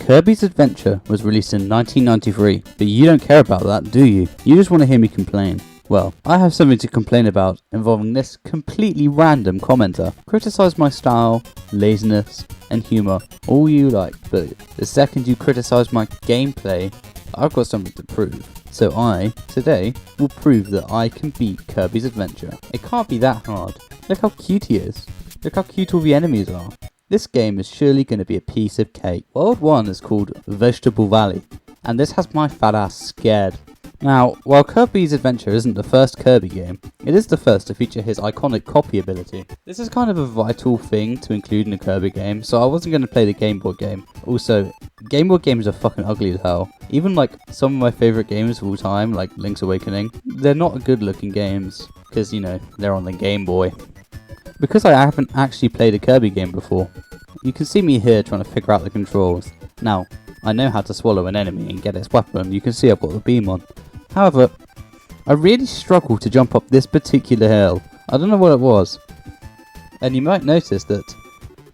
Kirby's Adventure was released in 1993, but you don't care about that, do you? You just want to hear me complain. Well, I have something to complain about involving this completely random commenter. Criticise my style, laziness, and humour all you like, but the second you criticise my gameplay, I've got something to prove. So I, today, will prove that I can beat Kirby's Adventure. It can't be that hard. Look how cute he is. Look how cute all the enemies are. This game is surely going to be a piece of cake. World 1 is called Vegetable Valley, and this has my fat ass scared. Now, while Kirby's Adventure isn't the first Kirby game, it is the first to feature his iconic copy ability. This is kind of a vital thing to include in a Kirby game, so I wasn't going to play the Game Boy game. Also, Game Boy games are fucking ugly as hell. Even like some of my favourite games of all time, like Link's Awakening, they're not good looking games, because you know, they're on the Game Boy. Because I haven't actually played a Kirby game before, you can see me here trying to figure out the controls. Now, I know how to swallow an enemy and get its weapon, you can see I've got the beam on. However, I really struggled to jump up this particular hill. I don't know what it was. And you might notice that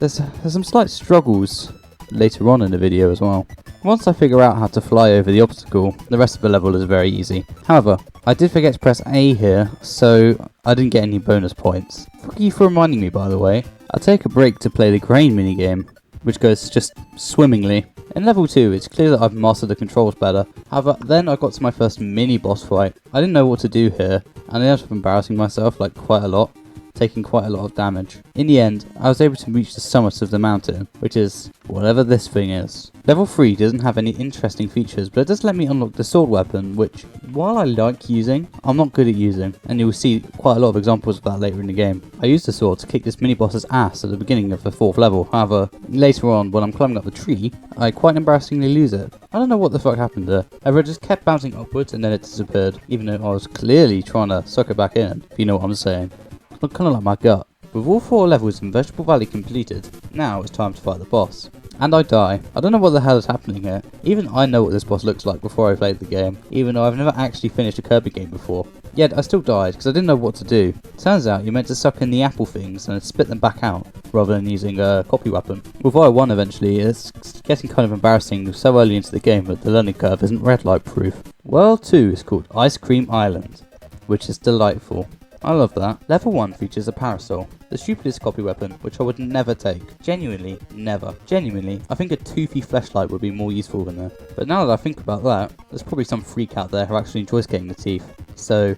there's some slight struggles later on in the video as well. Once I figure out how to fly over the obstacle, the rest of the level is very easy. However, I did forget to press A here, so I didn't get any bonus points. Fuck you for reminding me, by the way. I'll take a break to play the crane minigame, which goes just swimmingly. In level 2, it's clear that I've mastered the controls better. However, then I got to my first mini boss fight. I didn't know what to do here, and I ended up embarrassing myself like quite a lot, taking quite a lot of damage. In the end, I was able to reach the summit of the mountain, which is whatever this thing is. Level 3 doesn't have any interesting features, but it does let me unlock the sword weapon, which, while I like using, I'm not good at using, and you will see quite a lot of examples of that later in the game. I used the sword to kick this mini boss's ass at the beginning of the 4th level, however, later on, when I'm climbing up the tree, I quite embarrassingly lose it. I don't know what the fuck happened there. It just kept bouncing upwards and then it disappeared, even though I was clearly trying to suck it back in, if you know what I'm saying. Kind of like my gut. With all 4 levels in Vegetable Valley completed, now it's time to fight the boss. And I die. I don't know what the hell is happening here. Even I know what this boss looks like before I played the game, even though I've never actually finished a Kirby game before. Yet I still died because I didn't know what to do. Turns out you're meant to suck in the apple things and spit them back out, rather than using a copy weapon. Although I won eventually, it's getting kind of embarrassing so early into the game that the learning curve isn't red light proof. World 2 is called Ice Cream Island, which is delightful. I love that. Level 1 features a parasol, the stupidest copy weapon, which I would never take. Genuinely, never. Genuinely, I think a toothy fleshlight would be more useful than that. But now that I think about that, there's probably some freak out there who actually enjoys getting the teeth. So,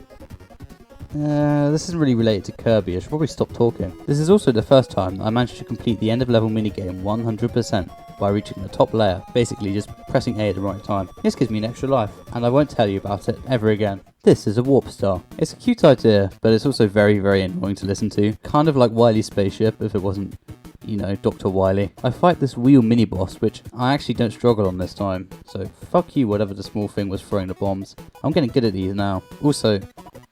this isn't really related to Kirby, I should probably stop talking. This is also the first time I managed to complete the end of level minigame 100%. By reaching the top layer, basically just pressing A at the right time. This gives me an extra life, and I won't tell you about it ever again. This is a warp star. It's a cute idea, but it's also very, very annoying to listen to. Kind of like Wily's spaceship if it wasn't, you know, Dr. Wily. I fight this wheel mini boss, which I actually don't struggle on this time. So fuck you, whatever the small thing was throwing the bombs. I'm getting good at these now. Also,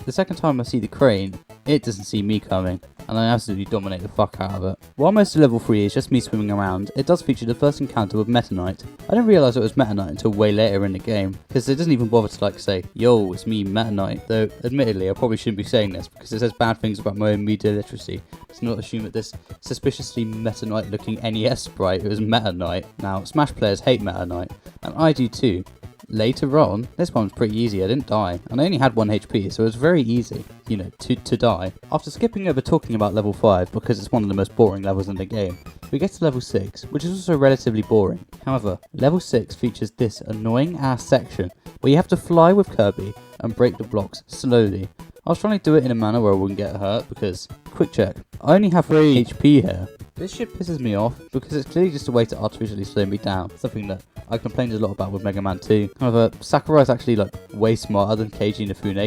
the second time I see the crane, it doesn't see me coming, and I absolutely dominate the fuck out of it. While most of level 3 is just me swimming around, it does feature the first encounter with Meta Knight. I didn't realise it was Meta Knight until way later in the game, because it doesn't even bother to like say, yo, it's me, Meta Knight. Though, admittedly, I probably shouldn't be saying this, because it says bad things about my own media literacy. Let's not assume that this suspiciously Meta Knight looking NES sprite was Meta Knight. Now, Smash players hate Meta Knight, and I do too. Later on, this one was pretty easy, I didn't die, and I only had 1 HP, so it was very easy, you know, to die. After skipping over talking about level 5, because it's one of the most boring levels in the game, we get to level 6, which is also relatively boring. However, level 6 features this annoying ass section, where you have to fly with Kirby and break the blocks slowly. I was trying to do it in a manner where I wouldn't get hurt, because, quick check, I only have 3 HP here. This shit pisses me off, because it's clearly just a way to artificially slow me down, something that I complained a lot about with Mega Man 2. However, Sakurai's actually like way smarter than Keiji Inafune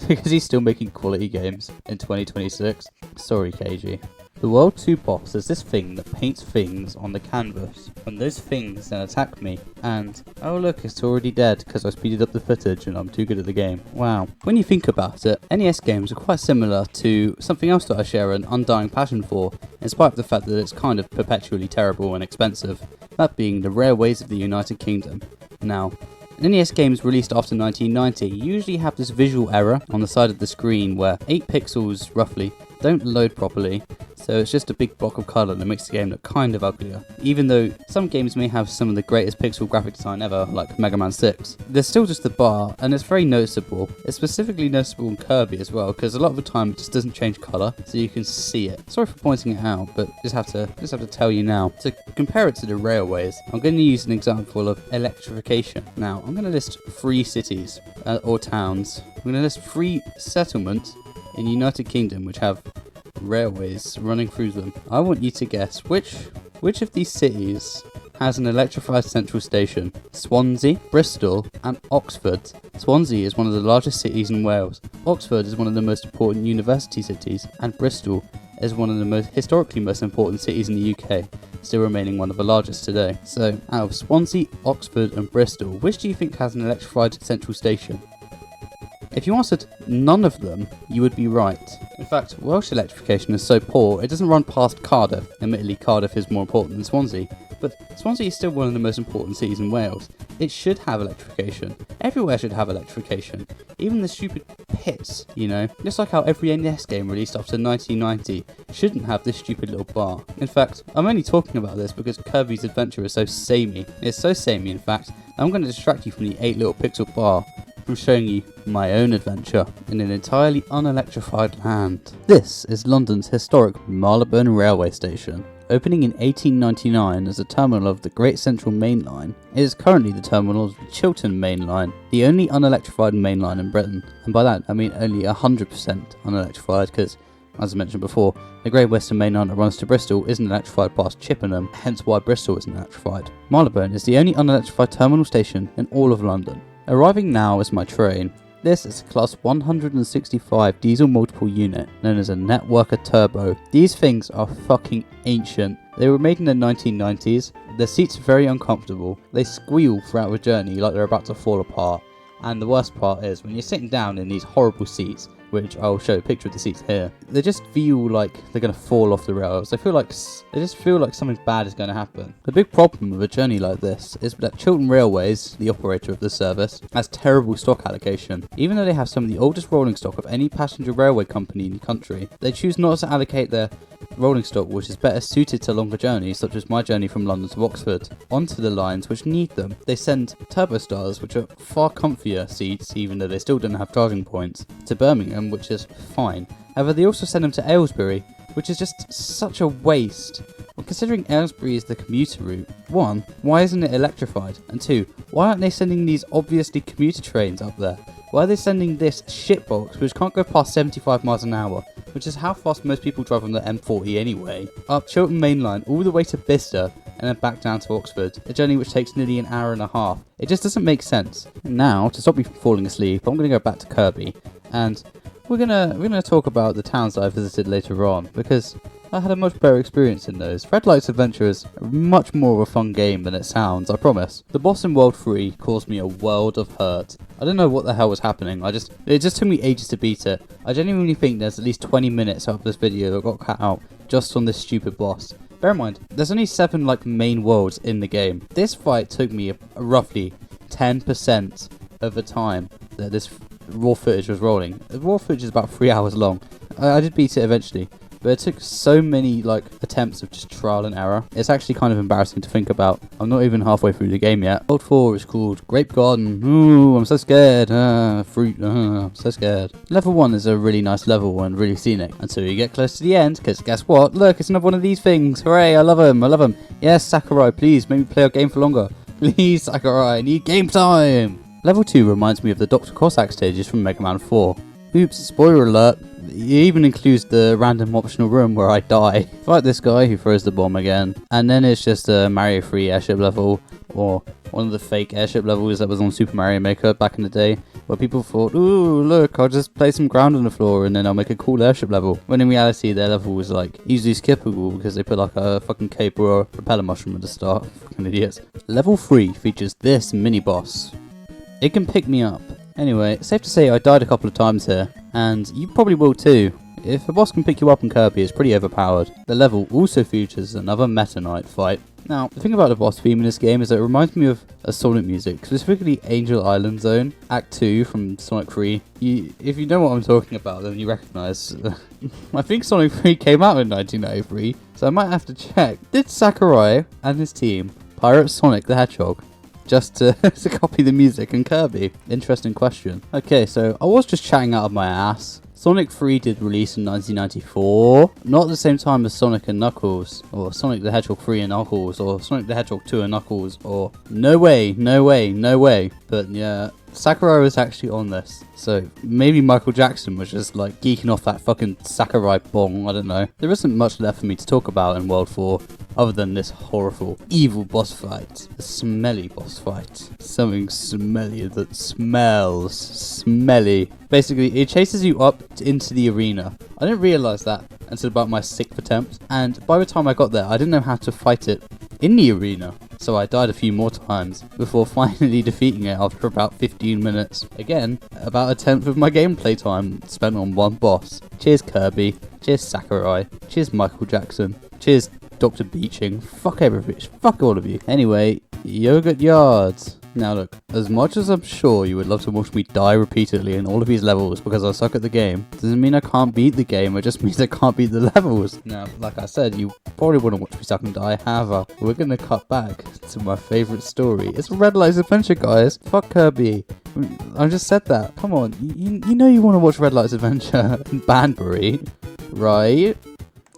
because he's still making quality games in 2026. Sorry, Keiji. The World 2 boss is this thing that paints things on the canvas, and those things then attack me, and oh look, it's already dead because I speeded up the footage and I'm too good at the game. Wow. When you think about it, NES games are quite similar to something else that I share an undying passion for, in spite of the fact that it's kind of perpetually terrible and expensive, that being the rare ways of the United Kingdom. Now, NES games released after 1990 usually have this visual error on the side of the screen where 8 pixels roughly don't load properly, so it's just a big block of colour that makes the game look kind of uglier. Even though some games may have some of the greatest pixel graphic design ever, like Mega Man 6, there's still just the bar, and it's very noticeable. It's specifically noticeable in Kirby as well, because a lot of the time it just doesn't change colour, so you can see it. Sorry for pointing it out, but just have to tell you now. To compare it to the railways, I'm going to use an example of electrification. Now, I'm going to list 3 cities, or towns. I'm going to list 3 settlements in the United Kingdom which have railways running through them. I want you to guess which of these cities has an electrified central station. Swansea, Bristol and Oxford. Swansea is one of the largest cities in Wales. Oxford is one of the most important university cities, and Bristol is one of the historically most important cities in the UK, still remaining one of the largest today. So out of Swansea, Oxford and Bristol, which do you think has an electrified central station? If you answered none of them, you would be right. In fact, Welsh electrification is so poor, it doesn't run past Cardiff. Admittedly, Cardiff is more important than Swansea, but Swansea is still one of the most important cities in Wales. It should have electrification. Everywhere should have electrification. Even the stupid pits, you know? Just like how every NES game released after 1990 shouldn't have this stupid little bar. In fact, I'm only talking about this because Kirby's Adventure is so samey. It's so samey, in fact, I'm going to distract you from the 8 little pixel bar from showing you my own adventure in an entirely unelectrified land. This is London's historic Marylebone railway station. Opening in 1899 as a terminal of the Great Central Main Line, it is currently the terminal of the Chiltern Main Line, the only unelectrified main line in Britain. And by that I mean only 100% unelectrified, because, as I mentioned before, the Great Western Main Line that runs to Bristol isn't electrified past Chippenham, hence why Bristol isn't electrified. Marylebone is the only unelectrified terminal station in all of London. Arriving now is my train. This is a Class 165 diesel multiple unit known as a Networker Turbo. These things are fucking ancient. They were made in the 1990s. Their seats are very uncomfortable. They squeal throughout the journey like they're about to fall apart. And the worst part is when you're sitting down in these horrible seats, which I'll show a picture of the seats here, they just feel like they're going to fall off the rails. They just feel like something bad is going to happen. The big problem with a journey like this is that Chiltern Railways, the operator of the service, has terrible stock allocation. Even though they have some of the oldest rolling stock of any passenger railway company in the country, they choose not to allocate their rolling stock which is better suited to longer journeys, such as my journey from London to Oxford, onto the lines which need them. They send Turbo Stars, which are far comfier seats, even though they still don't have charging points, to Birmingham, which is fine. However, they also send them to Aylesbury, which is just such a waste. Well, considering Aylesbury is the commuter route, 1, why isn't it electrified? And 2, why aren't they sending these obviously commuter trains up there? Why are they sending this shitbox which can't go past 75 miles an hour, which is how fast most people drive on the M40 anyway, up Chiltern Main Line all the way to Bicester and then back down to Oxford, a journey which takes nearly an hour and a half. It just doesn't make sense. Now, to stop me from falling asleep, I'm going to go back to Kirby, and we're gonna talk about the towns that I visited later on, because I had a much better experience in those. Red Light's Adventure is much more of a fun game than it sounds, I promise. The boss in World 3 caused me a world of hurt. I don't know what the hell was happening, it just took me ages to beat it. I genuinely think there's at least 20 minutes out of this video that got cut out just on this stupid boss. Bear in mind, there's only 7 main worlds in the game. This fight took me roughly 10% of the time that this raw footage was rolling. The raw footage is about 3 hours long. I did beat it eventually, but it took so many attempts of just trial and error. It's actually kind of embarrassing to think about. I'm not even halfway through the game yet. World 4 is called Grape Garden. Ooh, I'm so scared. Fruit. I'm so scared. Level 1 is a really nice level and really scenic until you get close to the end, because guess what? Look, it's another one of these things. Hooray, I love them. Yes, Sakurai, please make me play our game for longer. Please, Sakurai, I need game time. Level 2 reminds me of the Dr. Cossack stages from Mega Man 4. Oops, spoiler alert, it even includes the random optional room where I die. Fight this guy who throws the bomb again. And then it's just a Mario 3 airship level, or one of the fake airship levels that was on Super Mario Maker back in the day, where people thought, ooh, look, I'll just place some ground on the floor and then I'll make a cool airship level. When in reality, their level was easily skippable because they put a fucking cape or a propeller mushroom at the start. Fucking idiots. Level 3 features this mini boss. It can pick me up. Anyway, it's safe to say I died a couple of times here, and you probably will too. If a boss can pick you up in Kirby, it's pretty overpowered. The level also features another Meta Knight fight. Now, the thing about the boss theme in this game is that it reminds me of a Sonic music, specifically Angel Island Zone, Act 2 from Sonic 3. If you know what I'm talking about, then you recognise. I think Sonic 3 came out in 1993, so I might have to check. Did Sakurai and his team pirate Sonic the Hedgehog just to copy the music and Kirby? Interesting question. Okay, so I was just chatting out of my ass. Sonic 3 did release in 1994, not at the same time as Sonic and Knuckles, or Sonic the Hedgehog 3 and Knuckles, or Sonic the Hedgehog 2 and Knuckles, or no way. But yeah, Sakurai was actually on this, so maybe Michael Jackson was just like geeking off that fucking Sakurai bong, I don't know. There isn't much left for me to talk about in World 4, other than this horrible, evil boss fight. A smelly boss fight. Something smelly that smells smelly. Basically, it chases you up into the arena. I didn't realise that until about my 6th attempt, and by the time I got there, I didn't know how to fight it in the arena. So I died a few more times before finally defeating it after about 15 minutes. Again, about a 10th of my gameplay time spent on one boss. Cheers Kirby, cheers Sakurai, cheers Michael Jackson, cheers Dr. Beaching, fuck everybody, fuck all of you. Anyway, Yogurt Yards. Now look, as much as I'm sure you would love to watch me die repeatedly in all of these levels because I suck at the game, doesn't mean I can't beat the game, it just means I can't beat the levels. Now, like I said, you probably want to watch me suck and die, however, we're gonna cut back to my favourite story. It's Red Light's Adventure, guys. Fuck Kirby. I just said that. Come on, you know you want to watch Red Light's Adventure in Banbury, right?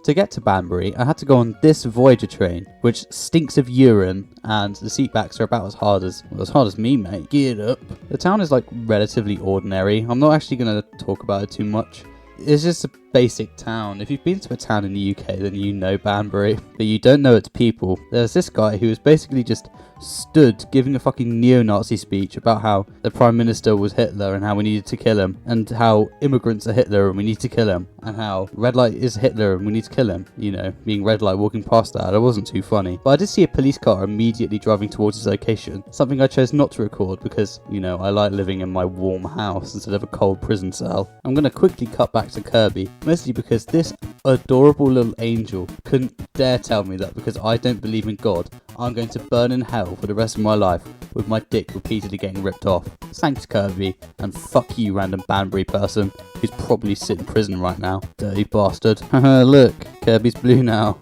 To get to Banbury, I had to go on this Voyager train, which stinks of urine, and the seatbacks are about as hard as me, mate. Get up. The town is like relatively ordinary. I'm not actually going to talk about it too much. It's just a basic town. If you've been to a town in the UK, then you know Banbury, but you don't know its people. There's this guy who was basically just stood giving a fucking neo-Nazi speech about how the Prime Minister was Hitler and how we needed to kill him, and how immigrants are Hitler and we need to kill him, and how Red Light is Hitler and we need to kill him. You know, being Red Light walking past that, it wasn't too funny. But I did see a police car immediately driving towards his location, something I chose not to record because, you know, I like living in my warm house instead of a cold prison cell. I'm going to quickly cut back to Kirby, mostly because this adorable little angel couldn't dare tell me that because I don't believe in God, I'm going to burn in hell for the rest of my life with my dick repeatedly getting ripped off. Thanks Kirby, and fuck you random Banbury person who's probably sitting in prison right now. Dirty bastard. Look, Kirby's blue now.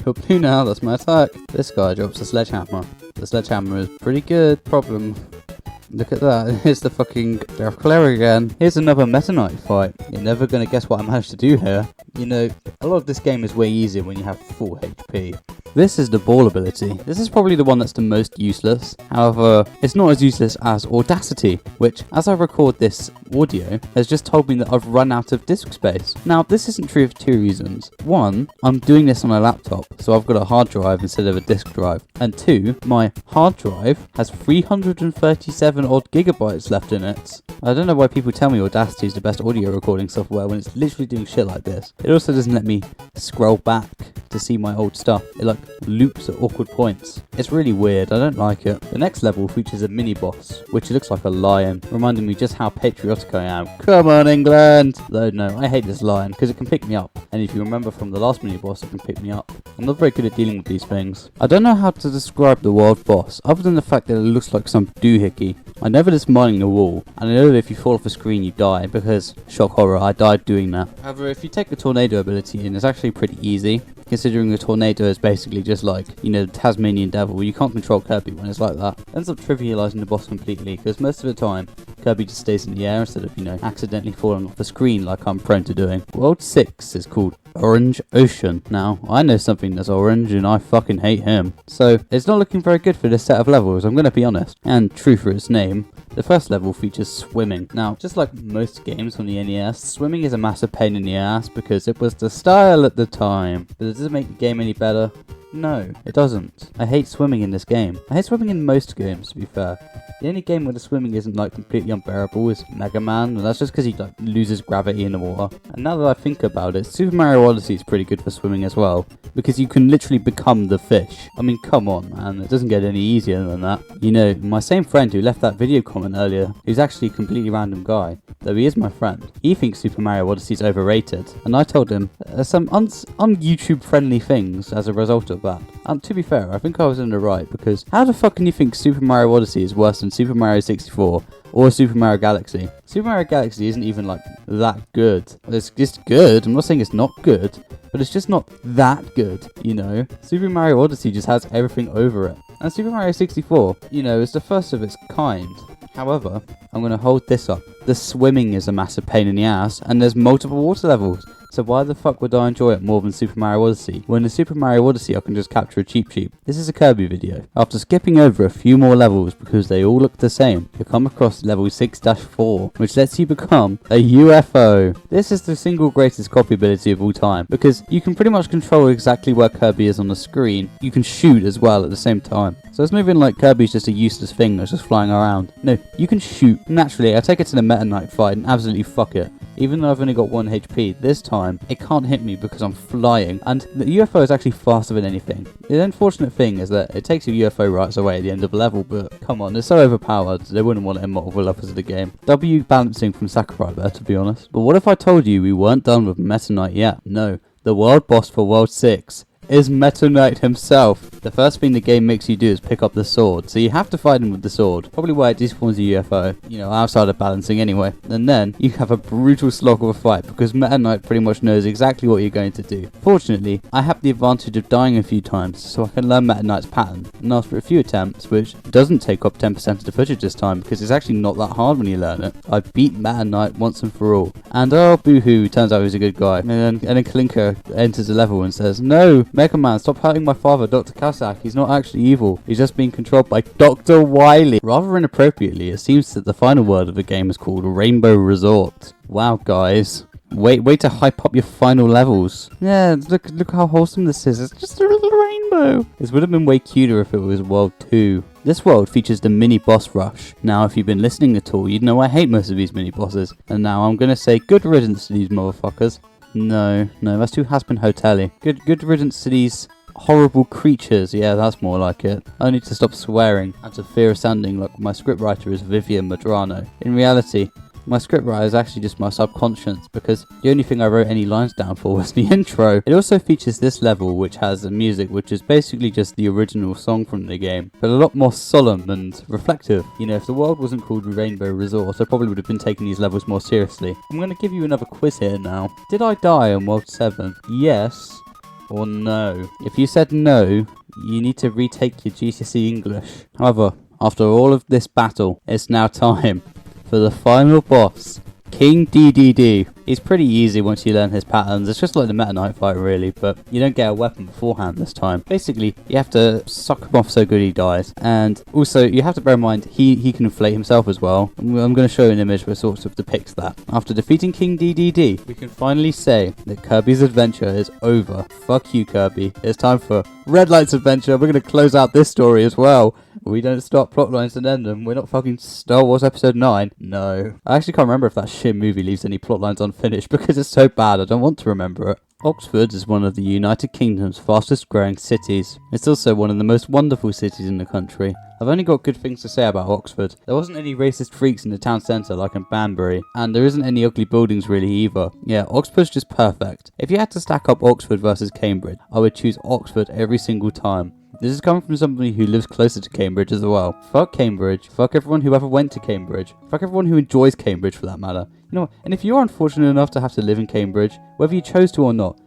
You're blue now, that's my attack. This guy drops a sledgehammer. The sledgehammer is pretty good. Problem. Look at that, here's the fucking Death Claire again. Here's another Meta Knight fight. You're never going to guess what I managed to do here. You know, a lot of this game is way easier when you have full HP. This is the ball ability. This is probably the one that's the most useless. However, it's not as useless as Audacity, which, as I record this audio, has just told me that I've run out of disk space. Now, this isn't true for two reasons. One, I'm doing this on a laptop, so I've got a hard drive instead of a disk drive. And two, my hard drive has 337 odd gigabytes left in it. I don't know why people tell me Audacity is the best audio recording software when it's literally doing shit like this. It also doesn't let me scroll back to see my old stuff. It like loops at awkward points. It's really weird, I don't like it. The next level features a mini boss, which looks like a lion, reminding me just how patriotic I am. Come on England! Though no, I hate this lion because it can pick me up, and if you remember from the last mini boss, it can pick me up. I'm not very good at dealing with these things. I don't know how to describe the world boss, other than the fact that it looks like some doohickey. I know that it's mining a wall, and I know that if you fall off a screen you die, because, shock horror, I died doing that. However, if you take the tornado ability in, it's actually pretty easy, considering the tornado is basically just like, you know, the Tasmanian devil. You can't control Kirby when it's like that. It ends up trivialising the boss completely, because most of the time, Kirby just stays in the air instead of, you know, accidentally falling off the screen like I'm prone to doing. World 6 is called Orange Ocean. Now, I know something that's orange and I fucking hate him. So, it's not looking very good for this set of levels, I'm gonna be honest. And true for its name, the first level features swimming. Now, just like most games on the NES, swimming is a massive pain in the ass because it was the style at the time. But does it make the game any better? No, it doesn't. I hate swimming in this game. I hate swimming in most games, to be fair. The only game where the swimming isn't like completely unbearable is Mega Man, and that's just because he like loses gravity in the water. And now that I think about it, Super Mario Odyssey is pretty good for swimming as well, because you can literally become the fish. I mean, come on, man, it doesn't get any easier than that. You know, my same friend who left that video comment earlier, who's actually a completely random guy, though he is my friend, he thinks Super Mario Odyssey is overrated, and I told him some un-YouTube friendly things as a result of bad. And to be fair, I think I was in the right, because how the fuck can you think Super Mario Odyssey is worse than Super Mario 64 or Super Mario Galaxy? Super Mario Galaxy isn't even like that good. It's just good. I'm not saying it's not good, but it's just not that good, you know? Super Mario Odyssey just has everything over it. And Super Mario 64, you know, is the first of its kind. However, I'm going to hold this up. The swimming is a massive pain in the ass, and there's multiple water levels. So why the fuck would I enjoy it more than Super Mario Odyssey, when in Super Mario Odyssey I can just capture a Cheep Cheep? This is a Kirby video. After skipping over a few more levels because they all look the same, you come across level 6-4, which lets you become a UFO. This is the single greatest copy ability of all time, because you can pretty much control exactly where Kirby is on the screen. You can shoot as well at the same time. So it's moving like Kirby's just a useless thing that's just flying around. No, you can shoot. Naturally, I take it to the Meta Knight fight and absolutely fuck it. Even though I've only got 1 HP, this time, it can't hit me because I'm flying, and the UFO is actually faster than anything. The unfortunate thing is that it takes your UFO rights away at the end of a level, but come on, it's so overpowered, they wouldn't want it in multiple levels of the game. W balancing from Sakurai there, to be honest. But what if I told you we weren't done with Meta Knight yet? No, the world boss for World 6 is Meta Knight himself. The first thing the game makes you do is pick up the sword, so you have to fight him with the sword, probably where it despawns a UFO, you know, outside of balancing anyway. And then you have a brutal slog of a fight, because Meta Knight pretty much knows exactly what you're going to do. Fortunately, I have the advantage of dying a few times, so I can learn Meta Knight's pattern, and after a few attempts, which doesn't take up 10% of the footage this time, because it's actually not that hard when you learn it, I beat Meta Knight once and for all. And oh, boohoo, turns out he's a good guy. And then Kalinka enters the level and says, "No, Mega Man, stop hurting my father, Dr. Kazak. He's not actually evil. He's just being controlled by Dr. Wily." Rather inappropriately, it seems that the final word of the game is called Rainbow Resort. Wow, guys. Wait to hype up your final levels. Yeah, look how wholesome this is. It's just a little rainbow. This would have been way cuter if it was World 2. This world features the mini boss rush. Now, if you've been listening at all, you'd know I hate most of these mini bosses. And now I'm gonna say good riddance to these motherfuckers. No, that's too has-been hotel-y. Good riddance to these horrible creatures. Yeah, that's more like it. I need to stop swearing out of fear of sounding like my scriptwriter is Vivian Madrano. In reality, my scriptwriter is actually just my subconscious, because the only thing I wrote any lines down for was the intro. It also features this level, which has the music, which is basically just the original song from the game, but a lot more solemn and reflective. You know, if the world wasn't called Rainbow Resort, I probably would have been taking these levels more seriously. I'm going to give you another quiz here now. Did I die on World 7? Yes or no? If you said no, you need to retake your GCSE English. However, after all of this battle, it's now time for the final boss, King DDD. He's pretty easy once you learn his patterns. It's just like the Meta Knight fight really, but you don't get a weapon beforehand this time. Basically, you have to suck him off so good he dies. And also, you have to bear in mind, he can inflate himself as well. I'm going to show you an image which sort of depicts that. After defeating King DDD, we can finally say that Kirby's adventure is over. Fuck you, Kirby. It's time for Red Light's adventure. We're going to close out this story as well. We don't start plot lines and end them. We're not fucking Star Wars Episode 9. No. I actually can't remember if that shit movie leaves any plot lines unfinished because it's so bad I don't want to remember it. Oxford is one of the United Kingdom's fastest growing cities. It's also one of the most wonderful cities in the country. I've only got good things to say about Oxford. There wasn't any racist freaks in the town centre like in Banbury, and there isn't any ugly buildings really either. Yeah, Oxford's just perfect. If you had to stack up Oxford versus Cambridge, I would choose Oxford every single time. This is coming from somebody who lives closer to Cambridge as well. Fuck Cambridge. Fuck everyone who ever went to Cambridge. Fuck everyone who enjoys Cambridge for that matter. You know what? And if you are unfortunate enough to have to live in Cambridge, whether you chose to or not,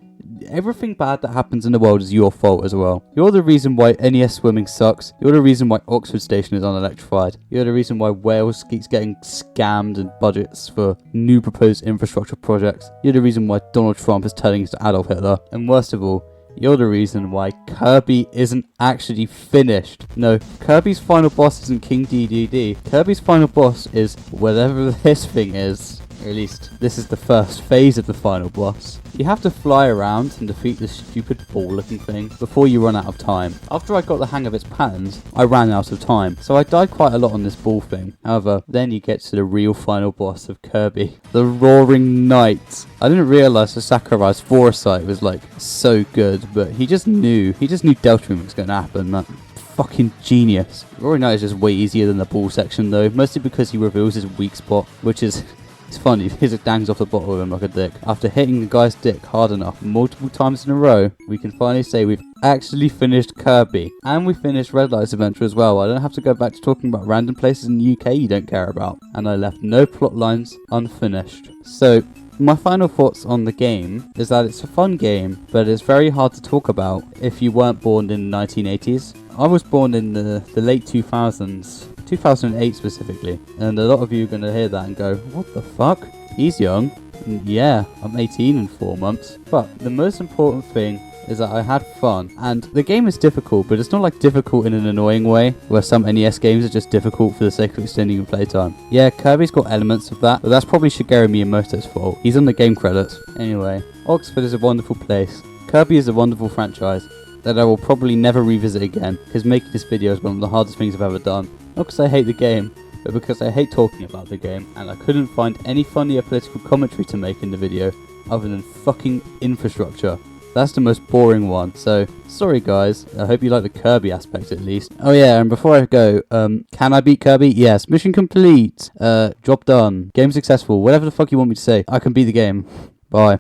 everything bad that happens in the world is your fault as well. You're the reason why NES swimming sucks. You're the reason why Oxford Station is unelectrified. You're the reason why Wales keeps getting scammed in budgets for new proposed infrastructure projects. You're the reason why Donald Trump is turning into Adolf Hitler. And worst of all, you're the reason why Kirby isn't actually finished. No, Kirby's final boss isn't King DDD. Kirby's final boss is whatever this thing is. Or at least, this is the first phase of the final boss. You have to fly around and defeat this stupid ball-looking thing before you run out of time. After I got the hang of its patterns, I ran out of time, so I died quite a lot on this ball thing. However, then you get to the real final boss of Kirby, the Roaring Knight. I didn't realise that Sakurai's foresight was like so good, but he just knew Deltarune was going to happen, man. Fucking genius. Roaring Knight is just way easier than the ball section though, mostly because he reveals his weak spot, which is It's funny because it dangs off the bottom of him like a dick. After hitting the guy's dick hard enough multiple times in a row, we can finally say we've actually finished Kirby. And we finished Red Light's adventure as well. I don't have to go back to talking about random places in the UK you don't care about. And I left no plot lines unfinished. So, my final thoughts on the game is that it's a fun game, but it's very hard to talk about if you weren't born in the 1980s. I was born in the late 2000s, 2008 specifically, and a lot of you are going to hear that and go, what the fuck? He's young. And yeah, I'm 18 in 4 months. But the most important thing is that I had fun, and the game is difficult, but it's not like difficult in an annoying way, where some NES games are just difficult for the sake of extending your playtime. Yeah, Kirby's got elements of that, but that's probably Shigeru Miyamoto's fault. He's on the game credits. Anyway, Oxford is a wonderful place. Kirby is a wonderful franchise that I will probably never revisit again, because making this video is one of the hardest things I've ever done. Not because I hate the game, but because I hate talking about the game, and I couldn't find any funnier political commentary to make in the video other than fucking infrastructure. That's the most boring one, so sorry guys, I hope you like the Kirby aspect at least. Oh yeah, and before I go, can I beat Kirby? Yes, mission complete, job done, game successful, whatever the fuck you want me to say, I can beat the game. Bye.